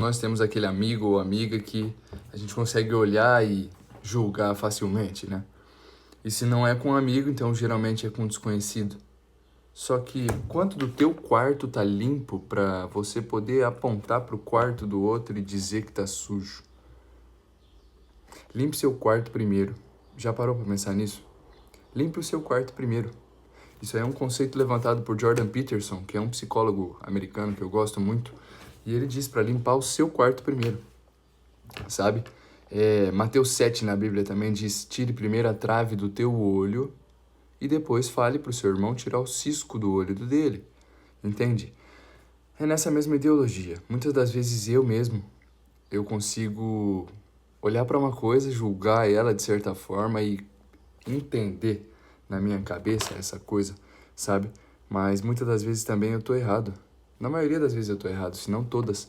Nós temos aquele amigo ou amiga que a gente consegue olhar e julgar facilmente, né? E se não é com um amigo, então geralmente é com um desconhecido. Só que quanto do teu quarto tá limpo pra você poder apontar pro quarto do outro e dizer que tá sujo? Limpe seu quarto primeiro. Já parou pra pensar nisso? Limpe o seu quarto primeiro. Isso aí é um conceito levantado por Jordan Peterson, que é um psicólogo americano que eu gosto muito, e ele diz para limpar o seu quarto primeiro, sabe? Mateus 7 na Bíblia também diz: tire primeiro a trave do teu olho e depois fale para o seu irmão tirar o cisco do olho dele, entende? É nessa mesma ideologia. Muitas das vezes eu consigo olhar para uma coisa, julgar ela de certa forma e entender na minha cabeça essa coisa, sabe? Mas muitas das vezes também eu tô errado. Na maioria das vezes eu tô errado, se não todas.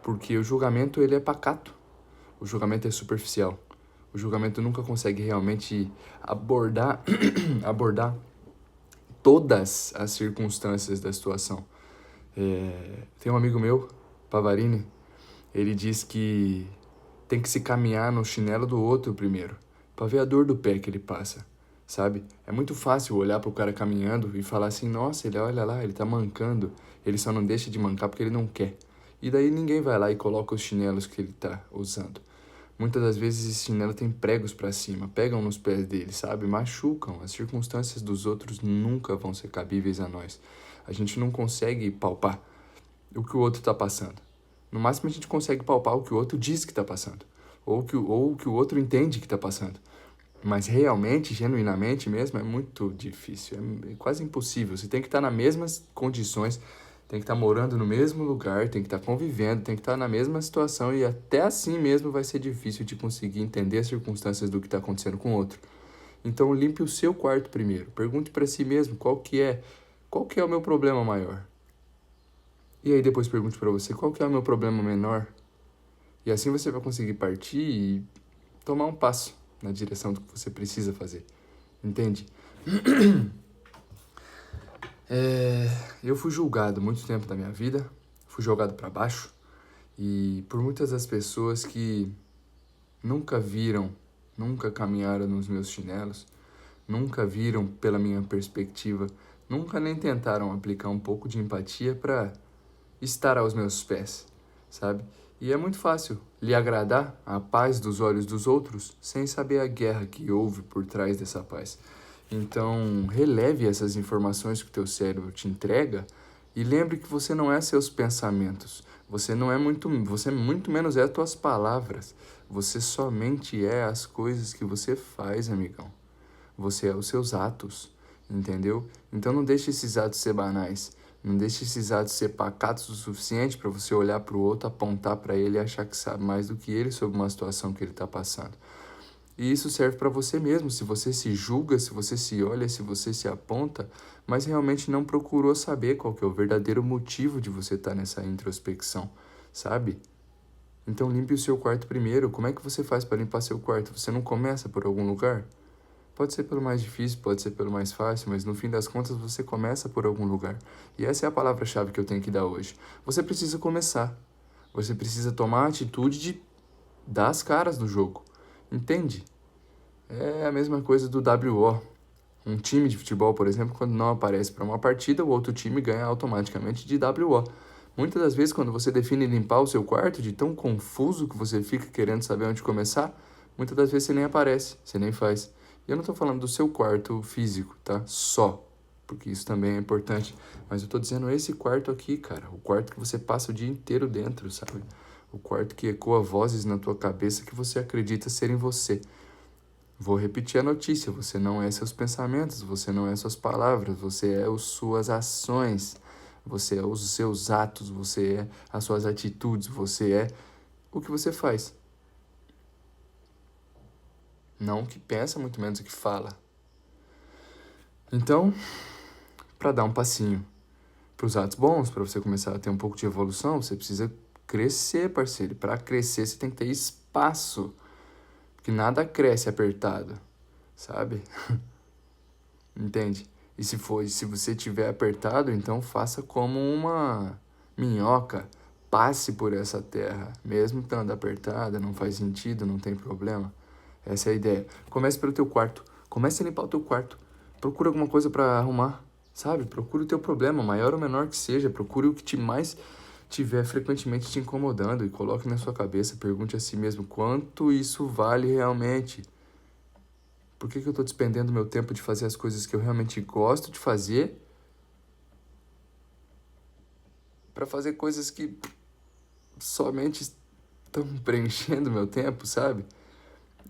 Porque o julgamento, ele é pacato. O julgamento é superficial. O julgamento nunca consegue realmente abordar, abordar todas as circunstâncias da situação. Tem um amigo meu, Pavarini, ele diz que tem que se caminhar no chinelo do outro primeiro, pra ver a dor do pé que ele passa, sabe? É muito fácil olhar pro cara caminhando e falar assim: nossa, ele olha lá, ele tá mancando, ele só não deixa de mancar porque ele não quer. E daí ninguém vai lá e coloca os chinelos que ele tá usando. Muitas das vezes esse chinelo tem pregos pra cima, pegam nos pés dele, sabe? Machucam. As circunstâncias dos outros nunca vão ser cabíveis a nós. A gente não consegue palpar o que o outro tá passando. No máximo a gente consegue palpar o que o outro diz que tá passando. Ou o que o outro entende que tá passando. Mas realmente, genuinamente mesmo, é muito difícil. É quase impossível. Você tem que estar nas mesmas condições, tem que estar morando no mesmo lugar, tem que estar convivendo, tem que estar na mesma situação e até assim mesmo vai ser difícil de conseguir entender as circunstâncias do que está acontecendo com o outro. Então limpe o seu quarto primeiro. Pergunte para si mesmo qual que é o meu problema maior. E aí depois pergunte para você qual que é o meu problema menor. E assim você vai conseguir partir e tomar um passo na direção do que você precisa fazer. Entende? Eu fui julgado muito tempo da minha vida, fui jogado para baixo e por muitas das pessoas que nunca viram, nunca caminharam nos meus chinelos, nunca viram pela minha perspectiva, nunca nem tentaram aplicar um pouco de empatia para estar aos meus pés, sabe? E é muito fácil lhe agradar a paz dos olhos dos outros sem saber a guerra que houve por trás dessa paz. Então, releve essas informações que o teu cérebro te entrega e lembre que você não é seus pensamentos. Você muito menos é as tuas palavras. Você somente é as coisas que você faz, amigão. Você é os seus atos, entendeu? Então não deixe esses atos ser banais. Não deixe esses atos ser pacatos o suficiente para você olhar para o outro, apontar para ele e achar que sabe mais do que ele sobre uma situação que ele está passando. E isso serve para você mesmo, se você se julga, se você se olha, se você se aponta, mas realmente não procurou saber qual que é o verdadeiro motivo de você estar nessa introspecção, sabe? Então limpe o seu quarto primeiro. Como é que você faz para limpar seu quarto? Você não começa por algum lugar? Pode ser pelo mais difícil, pode ser pelo mais fácil, mas no fim das contas você começa por algum lugar. E essa é a palavra-chave que eu tenho que dar hoje. Você precisa começar. Você precisa tomar a atitude de dar as caras no jogo. Entende? É a mesma coisa do WO. Um time de futebol, por exemplo, quando não aparece para uma partida, o outro time ganha automaticamente de WO. Muitas das vezes, quando você define limpar o seu quarto, de tão confuso que você fica querendo saber onde começar, muitas das vezes você nem aparece, você nem faz. E eu não estou falando do seu quarto físico, tá? Só. Porque isso também é importante. Mas eu estou dizendo esse quarto aqui, cara. O quarto que você passa o dia inteiro dentro, sabe? O quarto que ecoa vozes na tua cabeça que você acredita serem você. Vou repetir a notícia: você não é seus pensamentos, você não é suas palavras, você é as suas ações, você é os seus atos, você é as suas atitudes, você é o que você faz. Não o que pensa, muito menos o que fala. Então, para dar um passinho para os atos bons, para você começar a ter um pouco de evolução, você precisa crescer, parceiro. Para crescer, você tem que ter espaço, porque nada cresce apertado, sabe? Entende? E se você tiver apertado, então faça como uma minhoca. passe por essa terra, mesmo estando apertada, não faz sentido, não tem problema. Essa é a ideia. Comece pelo teu quarto. Comece a limpar o teu quarto. Procura alguma coisa para arrumar, sabe? Procura o teu problema, maior ou menor que seja. Procure o que te mais tiver frequentemente te incomodando e coloque na sua cabeça. Pergunte a si mesmo quanto isso vale realmente. Por que eu estou despendendo meu tempo de fazer as coisas que eu realmente gosto de fazer para fazer coisas que somente estão preenchendo meu tempo, sabe?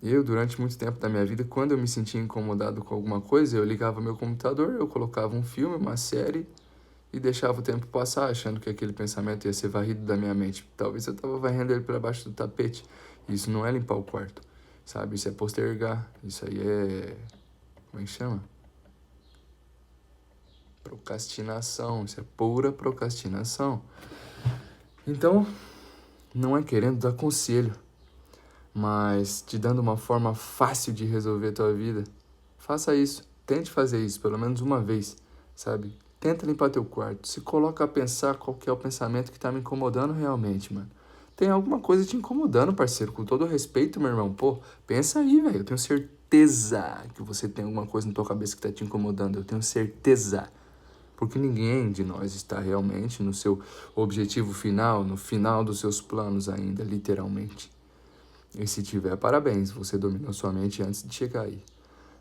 Eu, durante muito tempo da minha vida, quando eu me sentia incomodado com alguma coisa, eu ligava meu computador, eu colocava um filme, uma série e deixava o tempo passar, achando que aquele pensamento ia ser varrido da minha mente. Talvez eu estava varrendo ele para baixo do tapete. Isso não é limpar o quarto, sabe? Isso é postergar. Isso aí é... Como é que chama? Procrastinação. Isso é pura procrastinação. Então, não é querendo dar conselho, mas te dando uma forma fácil de resolver a tua vida. Faça isso. Tente fazer isso pelo menos uma vez, sabe? Tenta limpar teu quarto. Se coloca a pensar qual que é o pensamento que tá me incomodando realmente, mano. Tem alguma coisa te incomodando, parceiro. Com todo respeito, meu irmão. Pô, pensa aí, velho. Eu tenho certeza que você tem alguma coisa na tua cabeça que tá te incomodando. Eu tenho certeza. Porque ninguém de nós está realmente no seu objetivo final, no final dos seus planos ainda, literalmente. E se tiver, parabéns, você dominou sua mente antes de chegar aí.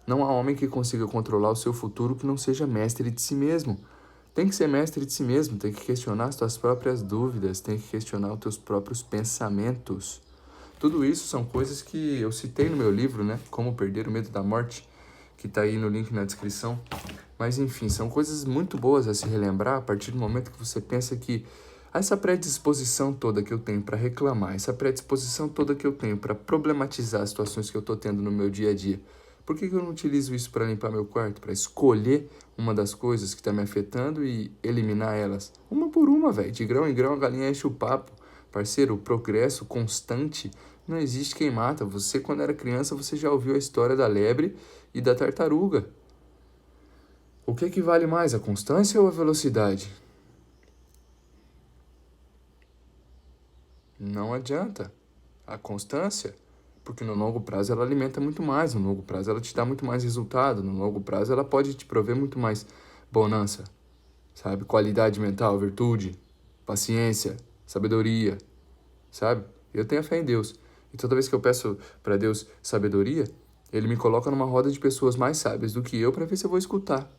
Não há homem que consiga controlar o seu futuro que não seja mestre de si mesmo. Tem que ser mestre de si mesmo, tem que questionar as tuas próprias dúvidas, tem que questionar os teus próprios pensamentos. Tudo isso são coisas que eu citei no meu livro, né? Como Perder o Medo da Morte, que tá aí no link na descrição. Mas enfim, são coisas muito boas a se relembrar a partir do momento que você pensa que essa predisposição toda que eu tenho para reclamar, essa predisposição toda que eu tenho para problematizar as situações que eu tô tendo no meu dia a dia, por que eu não utilizo isso para limpar meu quarto? Para escolher uma das coisas que está me afetando e eliminar elas? Uma por uma, velho. De grão em grão a galinha enche o papo. Parceiro, o progresso constante não existe quem mata. Você, quando era criança, você já ouviu a história da lebre e da tartaruga. O que vale mais, a constância ou a velocidade? Não adianta. A constância, porque no longo prazo ela alimenta muito mais, no longo prazo ela te dá muito mais resultado, no longo prazo ela pode te prover muito mais bonança, sabe? Qualidade mental, virtude, paciência, sabedoria, sabe? Eu tenho a fé em Deus. E toda vez que eu peço para Deus sabedoria, Ele me coloca numa roda de pessoas mais sábias do que eu para ver se eu vou escutar.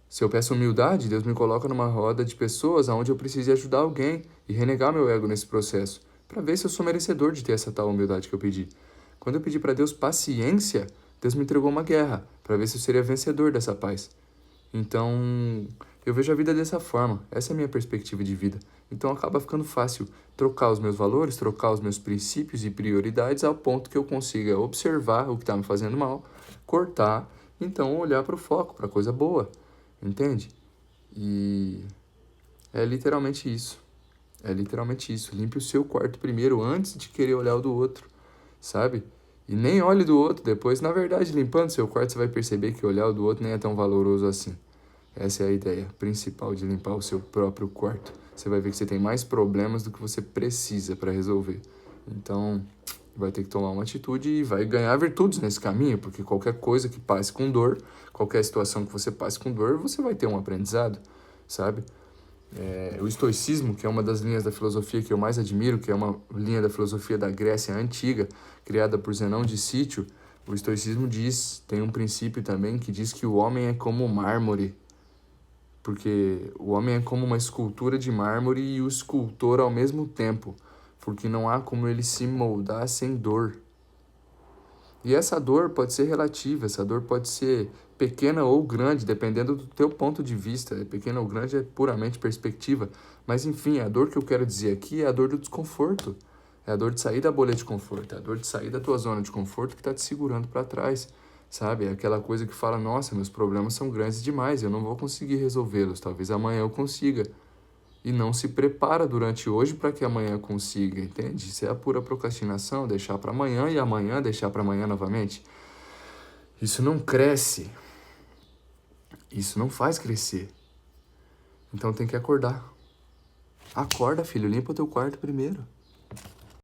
Se eu peço humildade, Deus me coloca numa roda de pessoas onde eu preciso ajudar alguém e renegar meu ego nesse processo, para ver se eu sou merecedor de ter essa tal humildade que eu pedi. Quando eu pedi para Deus paciência, Deus me entregou uma guerra, para ver se eu seria vencedor dessa paz. Então, eu vejo a vida dessa forma. Essa é a minha perspectiva de vida. Então, acaba ficando fácil trocar os meus valores, trocar os meus princípios e prioridades ao ponto que eu consiga observar o que está me fazendo mal, cortar, então olhar para o foco, para a coisa boa. Entende? E é literalmente isso. É literalmente isso. Limpe o seu quarto primeiro antes de querer olhar o do outro, sabe? E nem olhe do outro depois. Na verdade, limpando seu quarto, você vai perceber que olhar o do outro nem é tão valoroso assim. Essa é a ideia principal de limpar o seu próprio quarto. Você vai ver que você tem mais problemas do que você precisa para resolver. Então, vai ter que tomar uma atitude e vai ganhar virtudes nesse caminho, porque qualquer coisa que passe com dor, qualquer situação que você passe com dor, você vai ter um aprendizado, sabe? O estoicismo, que é uma das linhas da filosofia que eu mais admiro, que é uma linha da filosofia da Grécia Antiga, criada por Zenão de Cítio, o estoicismo tem um princípio também que diz que o homem é como mármore, porque o homem é como uma escultura de mármore e o escultor ao mesmo tempo, porque não há como ele se moldar sem dor. E essa dor pode ser relativa, essa dor pode ser pequena ou grande, dependendo do teu ponto de vista. Pequena ou grande é puramente perspectiva. Mas enfim, a dor que eu quero dizer aqui é a dor do desconforto. É a dor de sair da bolha de conforto, é a dor de sair da tua zona de conforto que está te segurando para trás, sabe? É aquela coisa que fala, nossa, meus problemas são grandes demais, eu não vou conseguir resolvê-los, talvez amanhã eu consiga. E não se prepara durante hoje para que amanhã consiga, entende? Isso é a pura procrastinação, deixar para amanhã e amanhã deixar para amanhã novamente. Isso não cresce. Isso não faz crescer. Então tem que acordar. Acorda, filho. Limpa o teu quarto primeiro.